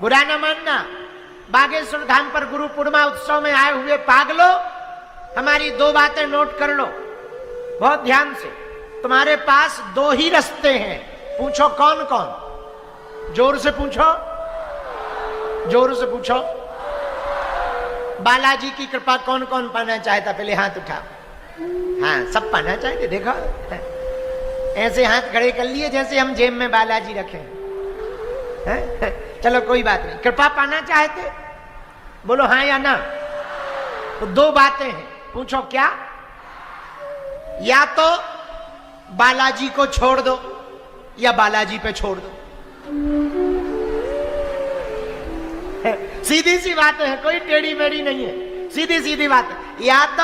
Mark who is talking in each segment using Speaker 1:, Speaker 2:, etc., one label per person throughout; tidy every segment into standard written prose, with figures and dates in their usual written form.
Speaker 1: बुरा न मानना। बागेश्वर धाम पर गुरु पूर्णिमा उत्सव में आए हुए पागलो, हमारी दो बातें नोट कर लो बहुत ध्यान से। तुम्हारे पास दो ही रास्ते हैं, पूछो कौन कौन? जोर से पूछो, जोर से पूछो। बालाजी की कृपा कौन कौन पाना चाहता? पहले हाथ उठा। हाँ, सब पाना चाहते। देखो ऐसे हाथ खड़े कर लिए जैसे हम जेब में बालाजी रखे। चलो कोई बात नहीं। कृपा पाना चाहते? बोलो हाँ या ना। तो दो बातें हैं, पूछो क्या? या तो बालाजी को छोड़ दो या बालाजी पे छोड़ दो। सीधी सी बात है, कोई टेढ़ी मेढ़ी नहीं है, सीधी सीधी बात है। या तो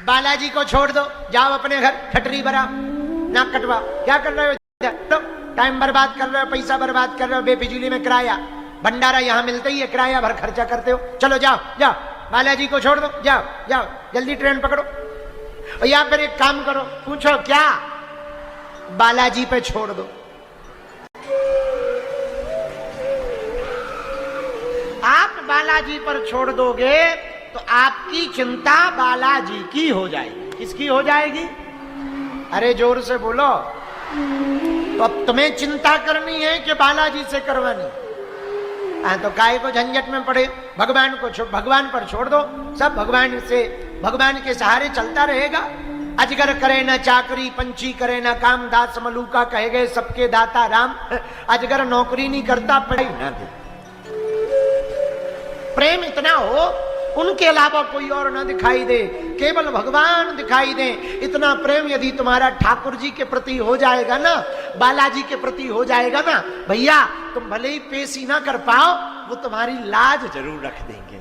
Speaker 1: बालाजी को छोड़ दो, जाओ अपने घर ठटरी भरा, नाक कटवा। क्या कर रहे हो? तो टाइम बर्बाद कर रहे हो, पैसा बर्बाद कर रहे हो बेफिजूली में। किराया भंडारा यहां मिलता ही है, किराया भर खर्चा करते हो। चलो जाओ जाओ, बालाजी को छोड़ दो, जाओ जाओ जल्दी ट्रेन पकड़ो। या फिर एक काम करो, पूछो क्या? बालाजी पे छोड़ दो। आप बालाजी पर छोड़ दोगे तो आपकी चिंता बालाजी की हो जाएगी। किसकी हो जाएगी? अरे जोर से बोलो। तो अब तुम्हें चिंता करनी है कि बालाजी से करवानी? तो काय को झंझट में पड़े, भगवान को भगवान पर छोड़ दो। सब भगवान से, भगवान के सहारे चलता रहेगा। अजगर करे न चाकरी, पंछी करे न काम, दास मलूका कहे गए सबके दाता राम। अजगर नौकरी नहीं करता, पढ़ाई ना दे। प्रेम इतना हो उनके अलावा कोई और ना दिखाई दे, केवल भगवान दिखाई दे। इतना प्रेम यदि तुम्हारा ठाकुर जी के प्रति हो जाएगा ना, बालाजी के प्रति हो जाएगा ना भैया, तुम भले ही पेश ही ना कर पाओ, वो तुम्हारी लाज जरूर रख देंगे,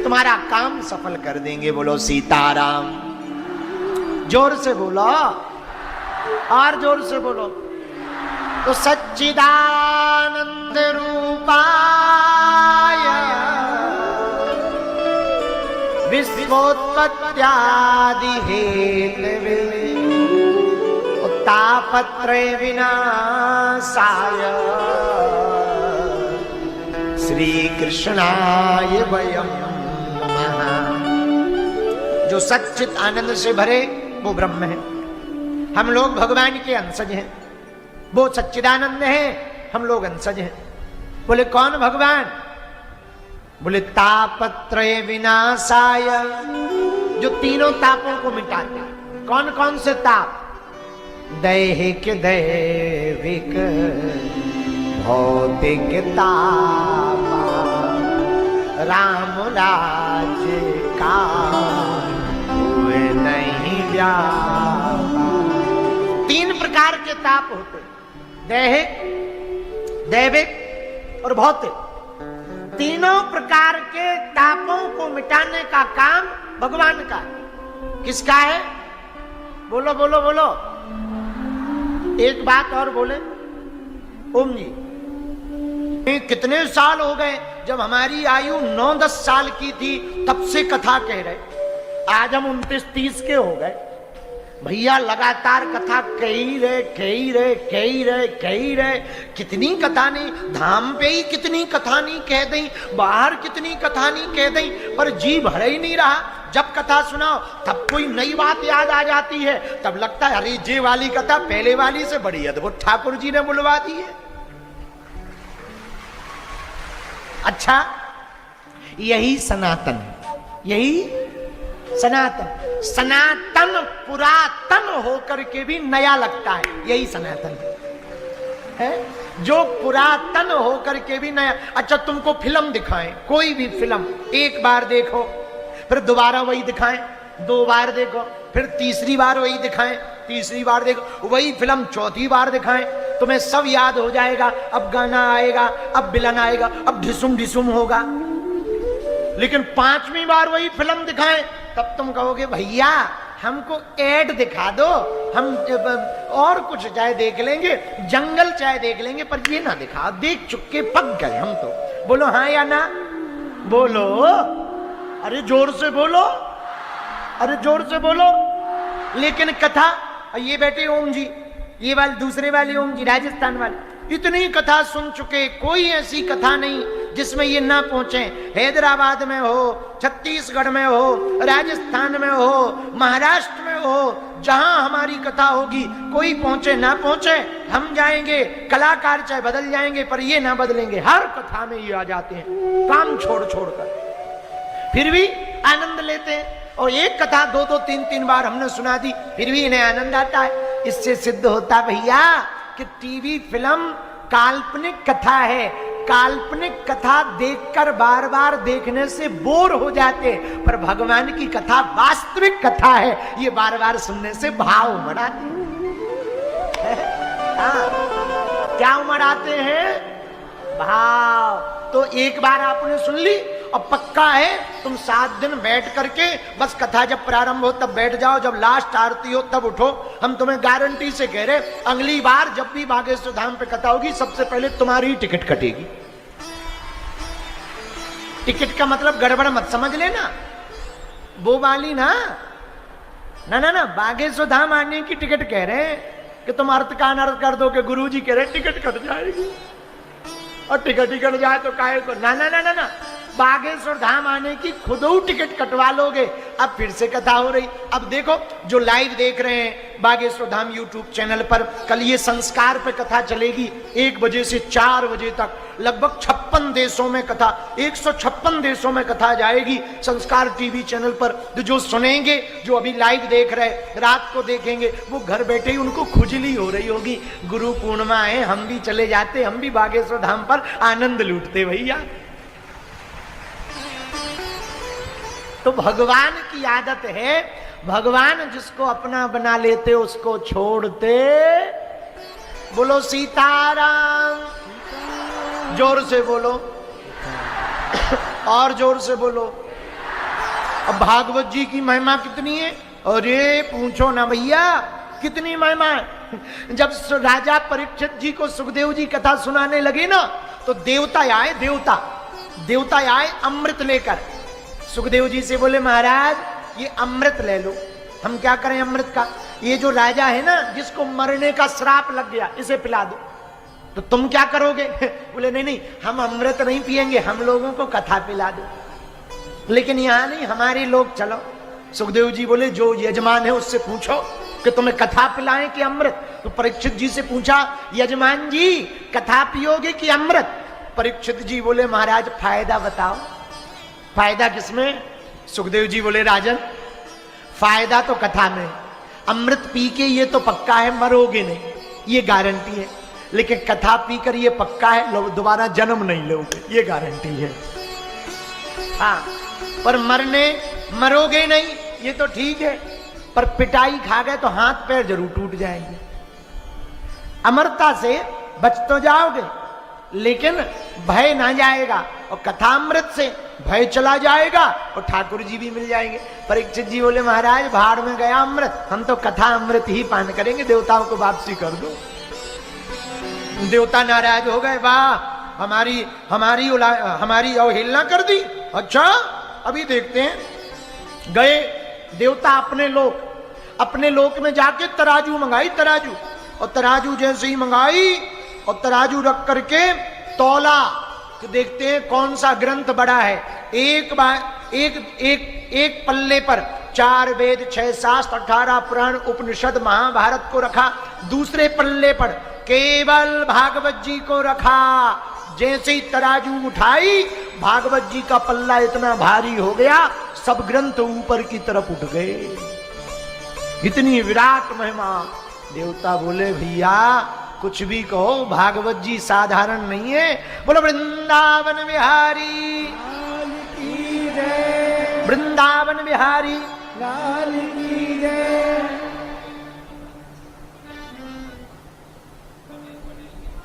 Speaker 1: तुम्हारा काम सफल कर देंगे। बोलो सीताराम। जोर से बोलो, और जोर से बोलो। तो सच्चिदानंद रूपाय विश्वोत्पत्त्यादि हेतवे तापत्रय विनाशाय श्री कृष्णाय वयं नमः। जो सच्चित आनंद से भरे वो ब्रह्म है। हम लोग भगवान के अंशज हैं, वो सच्चिदानंद है, हम लोग अंशज हैं। बोले कौन भगवान? बोले तापत्रय विनाशाय, जो तीनों तापों को मिटाते हैं। कौन कौन से ताप? दैहिक दैविक भौतिक ताप, राम राज्य का हुए नहीं व्यापा। तीन प्रकार के ताप होते, दैहिक, दैविक और भौतिक। तीनों प्रकार के तापों को मिटाने का काम भगवान का। किसका है? बोलो बोलो बोलो। एक बात और बोले, ओम जी कितने साल हो गए, जब हमारी आयु 9-10 साल की थी तब से कथा कह रहे, आज हम 29-30 के हो गए भैया, लगातार कथा कही रहे। कितनी कथा नहीं, धाम पे ही कितनी कथा नहीं कह दी, बाहर कितनी कथा नहीं कह दी, पर जी भर ही नहीं रहा। जब कथा सुनाओ तब कोई नई बात याद आ जाती है, तब लगता है अरे ये वाली कथा पहले वाली से बड़ी अद्भुत ठाकुर जी ने बुलवा दी है। अच्छा, यही सनातन है, यही सनातन। सनातन पुरातन होकर के भी नया लगता है, यही सनातन है। जो पुरातन होकर के भी नया। अच्छा, तुमको फिल्म दिखाएं, कोई भी फिल्म, एक बार देखो, फिर दोबारा वही दिखाएं, 2 बार देखो, फिर तीसरी बार वही दिखाएं, तीसरी बार देखो, वही फिल्म चौथी बार दिखाएं, तुम्हें सब याद हो जाएगा। अब गाना आएगा, अब विलन आएगा, अब ढिसुम ढिसुम होगा। लेकिन 5वीं बार वही फिल्म दिखाएं, तब तुम कहोगे भैया हमको ऐड दिखा दो, हम और कुछ चाहे देख लेंगे, जंगल चाहे देख लेंगे, पर ये ना दिखा, देख चुके पक गए हम तो। बोलो हाँ या ना? बोलो, अरे जोर से बोलो, अरे जोर से बोलो। लेकिन कथा, ये बैठे ओम जी, ये वाले दूसरे वाले ओम जी, राजस्थान वाले, इतनी कथा सुन चुके, कोई ऐसी कथा नहीं जिसमें ये ना पहुंचे। हैदराबाद में हो, छत्तीसगढ़ में हो, राजस्थान में हो, महाराष्ट्र में हो, जहां हमारी कथा होगी, कोई पहुंचे ना पहुंचे, हम जाएंगे। कलाकार चाहे बदल जाएंगे पर ये ना बदलेंगे। हर कथा में ये आ जाते हैं, काम छोड़ छोड़ कर, फिर भी आनंद लेते हैं। और एक कथा 2-2, 3-3 बार हमने सुना दी, फिर भी इन्हें आनंद आता है। इससे सिद्ध होता भैया कि टीवी फिल्म काल्पनिक कथा है। काल्पनिक कथा देखकर बार बार देखने से बोर हो जाते, पर भगवान की कथा वास्तविक कथा है, ये बार बार सुनने से भाव उमड़ाते क्या उमड़ाते हैं? भाव। तो एक बार आपने सुन ली, अब पक्का है तुम 7 दिन बैठ करके बस कथा जब प्रारंभ हो तब बैठ जाओ, जब लास्ट आरती हो तब उठो। हम तुम्हें गारंटी से कह रहे, अगली बार जब भी बागेश्वर धाम पे कथा होगी, सबसे पहले तुम्हारी टिकट कटेगी। टिकट का मतलब गड़बड़ मत समझ लेना, वो वाली ना ना ना ना, बागेश्वर धाम आने की टिकट कह रहे हैं कि तुम अर्थ का अनर्थ कर दो कि गुरुजी कह रहे टिकट कट जाएगी, और टिकट ही कट जाए तो काहे को। ना ना ना ना ना, बागेश्वर धाम आने की खुद ही टिकट कटवा लोगे। अब फिर से कथा हो रही। अब देखो जो लाइव देख रहे हैं बागेश्वर धाम यूट्यूब चैनल पर, कल ये संस्कार पे कथा चलेगी 1 बजे से 4 बजे तक। लगभग 56 देशों में कथा, 156 देशों में कथा जाएगी संस्कार टीवी चैनल पर। तो जो सुनेंगे, जो अभी लाइव देख रहे, रात को देखेंगे, वो घर बैठे ही उनको खुजली हो रही होगी, गुरु पूर्णिमा है, हम भी चले जाते, हम भी बागेश्वर धाम पर आनंद लूटते भैया। तो भगवान की आदत है, भगवान जिसको अपना बना लेते उसको छोड़ते। बोलो सीताराम, जोर से बोलो और जोर से बोलो। अब भागवत जी की महिमा कितनी है? अरे पूछो ना भैया, कितनी महिमा है। जब राजा परीक्षित जी को सुखदेव जी कथा सुनाने लगे ना, तो देवता आए, देवता आए अमृत लेकर। सुखदेव जी से बोले महाराज ये अमृत ले लो। हम क्या करें अमृत का? ये जो राजा है ना, जिसको मरने का श्राप लग गया, इसे पिला दो। तो तुम क्या करोगे? बोले नहीं नहीं, हम अमृत नहीं पिएंगे, हम लोगों को कथा पिला दो। लेकिन यहां नहीं, हमारे लोग चलो। सुखदेव जी बोले जो यजमान है उससे पूछो कि तुम्हें कथा पिलाएं कि अमृत। तो परीक्षित जी से पूछा, यजमान जी कथा पियोगे कि अमृत? परीक्षित जी बोले महाराज फायदा बताओ। फायदा किसमें? सुखदेव जी बोले राजन फायदा तो कथा में, अमृत पी के ये तो पक्का है मरोगे नहीं, ये गारंटी है। लेकिन कथा पीकर ये पक्का है दोबारा जन्म नहीं लोगे, ये गारंटी है। हाँ, पर मरोगे नहीं ये तो ठीक है, पर पिटाई खा गए तो हाथ पैर जरूर टूट जाएंगे। अमरता से बच तो जाओगे लेकिन भय ना जाएगा, और कथामृत से भय चला जाएगा और ठाकुर जी भी मिल जाएंगे। परीक्षित जी बोले महाराज भाड़ में गया अमृत, हम तो कथा अमृत ही पान करेंगे, देवताओं को वापसी कर दो। देवता नाराज हो गए, वाह हमारी अवहेलना कर दी। अच्छा अभी देखते हैं। गए देवता अपने लोक में जाके तराजू मंगाई, तराजू, और तराजू जैसे ही मंगाई और तराजू रख करके तौला, तो देखते हैं कौन सा ग्रंथ बड़ा है। एक पल्ले पर 4 वेद 6 शास्त्र 18 पुराण उपनिषद महाभारत को रखा, दूसरे पल्ले पर केवल भागवत जी को रखा। जैसे ही तराजू उठाई, भागवत जी का पल्ला इतना भारी हो गया, सब ग्रंथ ऊपर की तरफ उठ गए। इतनी विराट महिमा। देवता बोले भैया कुछ भी कहो, भागवत जी साधारण नहीं है। बोलो वृंदावन बिहारी की जय, वृंदावन बिहारी लाल की जय।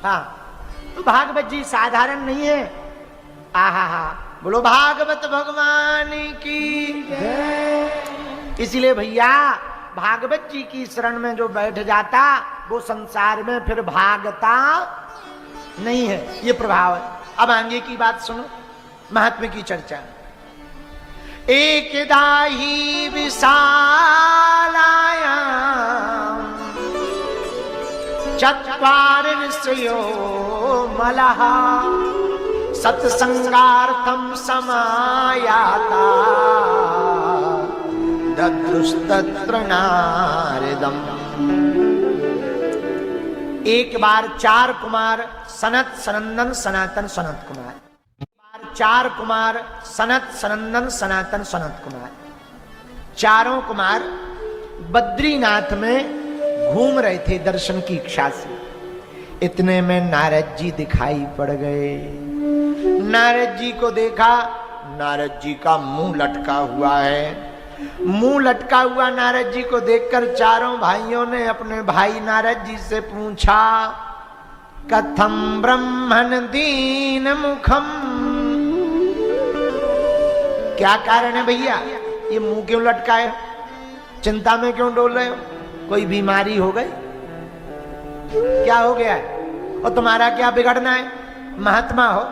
Speaker 1: हाँ, तो भागवत जी साधारण नहीं है। आहा हा, बोलो भागवत भगवान की जय। इसलिए भैया भागवत जी की शरण में जो बैठ जाता वो संसार में फिर भागता नहीं है, ये प्रभाव है। अब आगे की बात सुनो, महात्म्य की चर्चा। एकदा ही विशालायां चत्वारिंशत् मानसयो मलः सत्संगार्थम समायाता दद्रुस्तत्र नारदम। एक बार चार कुमार सनत सनंदन सनातन सनत कुमार, चार कुमार सनत सनंदन सनातन सनत कुमार, चारों कुमार बद्रीनाथ में घूम रहे थे दर्शन की इच्छा से। इतने में नारद जी दिखाई पड़ गए। नारद जी को देखा, नारद जी का मुंह लटका हुआ है। मुंह लटका हुआ नारद जी को देखकर चारों भाइयों ने अपने भाई नारद जी से पूछा, कथम ब्रह्मण दीन मुखम, क्या कारण है भैया, ये मुंह क्यों लटकाए, चिंता में क्यों डोल रहे हो, कोई बीमारी हो गई, क्या हो गया है, और तुम्हारा क्या बिगड़ना है, महात्मा हो,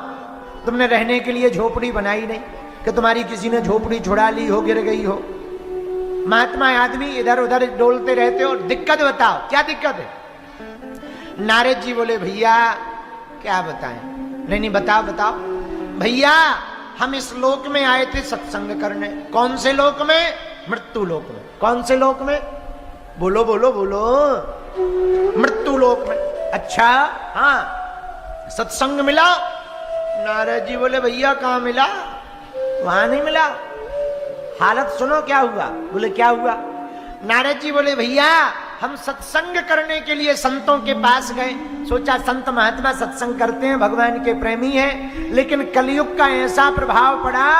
Speaker 1: तुमने रहने के लिए झोपड़ी बनाई नहीं कि तुम्हारी किसी ने झोपड़ी छुड़ा ली हो, गिर गई हो। महात्मा आदमी इधर उधर डोलते रहते हो, दिक्कत बताओ, क्या दिक्कत है। नारद जी बोले, भैया क्या बताएं, नहीं बताओ बताओ। भैया हम इस लोक में आए थे सत्संग करने। कौन से लोक में? मृत्यु लोक में। कौन से लोक में? बोलो बोलो बोलो। मृत्यु लोक में। अच्छा हाँ, सत्संग मिला? नारद जी बोले, भैया कहां मिला, वहां नहीं मिला। हालत सुनो क्या हुआ। बोले क्या हुआ? नारद जी बोले, भैया हम सत्संग करने के लिए संतों के पास गए, सोचा संत महात्मा सत्संग करते हैं, भगवान के प्रेमी हैं, लेकिन कलयुग का ऐसा प्रभाव पड़ा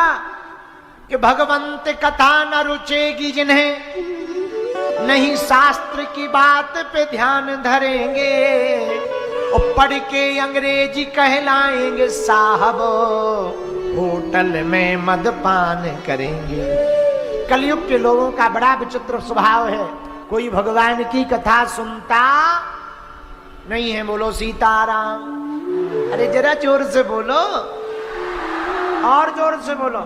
Speaker 1: कि भगवंत कथा न रुचेगी जिन्हें, नहीं शास्त्र की बात पे ध्यान धरेंगे, और पढ़ के अंग्रेजी कहलाएंगे साहब, होटल में मदपान करेंगे। कलयुग के लोगों का बड़ा विचित्र स्वभाव है, कोई भगवान की कथा सुनता नहीं है। बोलो सीताराम। अरे जरा जोर से बोलो, और जोर से बोलो।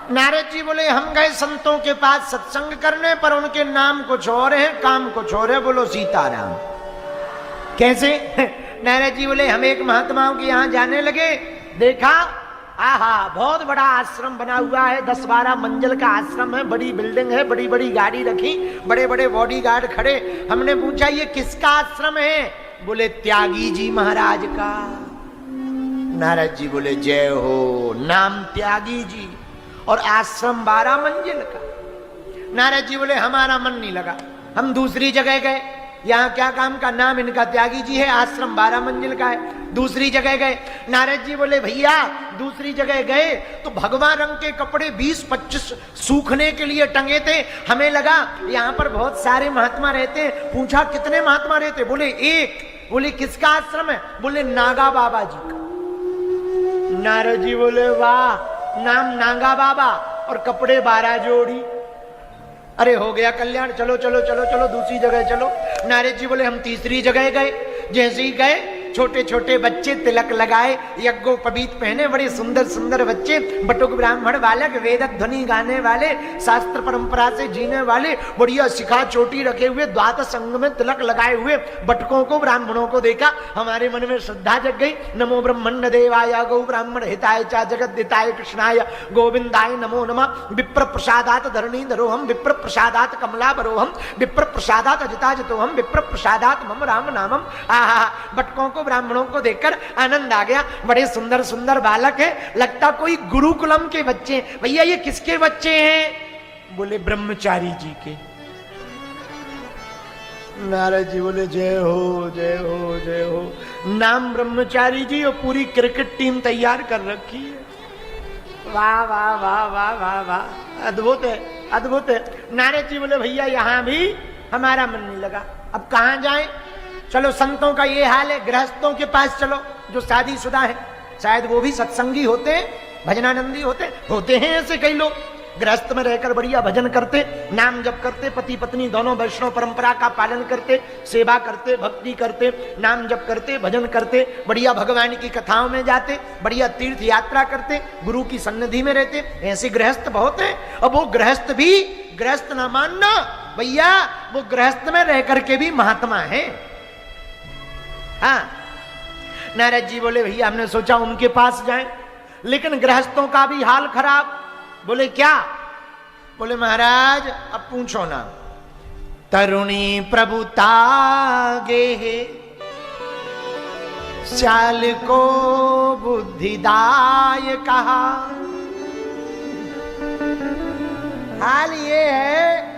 Speaker 1: नारद जी बोले, हम गए संतों के पास सत्संग करने, पर उनके नाम कुछ और है, काम कुछ और है। बोलो सीताराम। कैसे? नारद जी बोले, हम एक महात्माओं के यहां जाने लगे, देखा आहा बहुत बड़ा आश्रम बना हुआ है, 10-12 मंजिल का आश्रम है, बड़ी बिल्डिंग है, बड़ी बड़ी गाड़ी रखी, बड़े बड़े बॉडीगार्ड खड़े। हमने पूछा ये किसका आश्रम है? बोले त्यागी जी महाराज का। नारद जी बोले, जय हो, नाम त्यागी जी और आश्रम 12 मंजिल का। नारद जी बोले, हमारा मन नहीं लगा, हम दूसरी जगह गए। यहाँ क्या काम का? नाम इनका त्यागी जी है, आश्रम 12 मंजिल का है, दूसरी जगह गए। नारद जी बोले, भैया दूसरी जगह गए तो भगवा रंग के कपड़े 20-25 सूखने के लिए टंगे थे, हमें लगा यहाँ पर बहुत सारे महात्मा रहते हैं। पूछा कितने महात्मा रहते? बोले एक। बोले किसका आश्रम है? बोले नागा बाबा जी का। नारद जी बोले, वाह, नाम नागा बाबा और कपड़े 12 जोड़ी, अरे हो गया कल्याण, चलो चलो चलो चलो दूसरी जगह चलो। नारद जी बोले, हम तीसरी जगह गए। जैसे ही गए, छोटे छोटे बच्चे तिलक लगाए, यज्ञोपवीत पहने, बड़े सुंदर सुंदर बच्चे, बटुक ब्राह्मण बालक, वेद ध्वनि गाने वाले, शास्त्र परंपरा से जीने वाले, बढ़िया शिखा चोटी रखे हुए, द्वादश अंग में तिलक लगाए हुए बटकों को, ब्राह्मणों को देखा, हमारे मन में श्रद्धा जग गई। नमो ब्रह्मण्ड देवाय गौ ब्राह्मण हिताय च जगत हिताय कृष्णाय गोविंदाय नमो नमः। विप्र प्रसादात धरणीधरोहम, विप्र प्रसादात कमलाबरोहम, विप्र प्रसादात अजिताजितोहम, विप्र प्रसादात मम राम नामम। आहा, बटकों को, ब्राह्मणों को देखकर आनंद आ गया। बड़े सुंदर सुंदर बालक है, लगता कोई गुरुकुलम के बच्चे। भैया ये किसके बच्चे हैं? बोले ब्रह्मचारी जी के। नारद जी बोले, जय हो जय हो जय हो। नाम ब्रह्मचारी जी और पूरी क्रिकेट टीम तैयार कर रखी है। वाह वाह वाह वाह वाह वाह, अद्भुत है अद्भुत है। नारद जी बोले, भैया यहां भी हमारा मन नहीं लगा, अब कहां जाएं? चलो संतों का ये हाल है, गृहस्थों के पास चलो जो शादीशुदा है, शायद वो भी सत्संगी होते हैं, भजनानंदी होते हैं ऐसे कई लोग, गृहस्थ में रहकर बढ़िया भजन करते, नाम जप करते, पति पत्नी दोनों वैष्णव परंपरा का पालन करते, सेवा करते, भक्ति करते, नाम जप करते, भजन करते, बढ़िया भगवान की कथाओं में जाते, बढ़िया तीर्थ यात्रा करते, गुरु की सन्निधि में रहते। ऐसे गृहस्थ बहुत हैं। अब वो गृहस्थ भी गृहस्थ ना मानना भैया, वो गृहस्थ में रह करके भी महात्मा है। हाँ, नारद जी बोले भैया हमने सोचा उनके पास जाएं, लेकिन गृहस्थों का भी हाल खराब। बोले क्या? बोले महाराज अब पूछो ना। तरुणी प्रभुता गे है, श्याल को बुद्धिदाय कहा। हाल ये है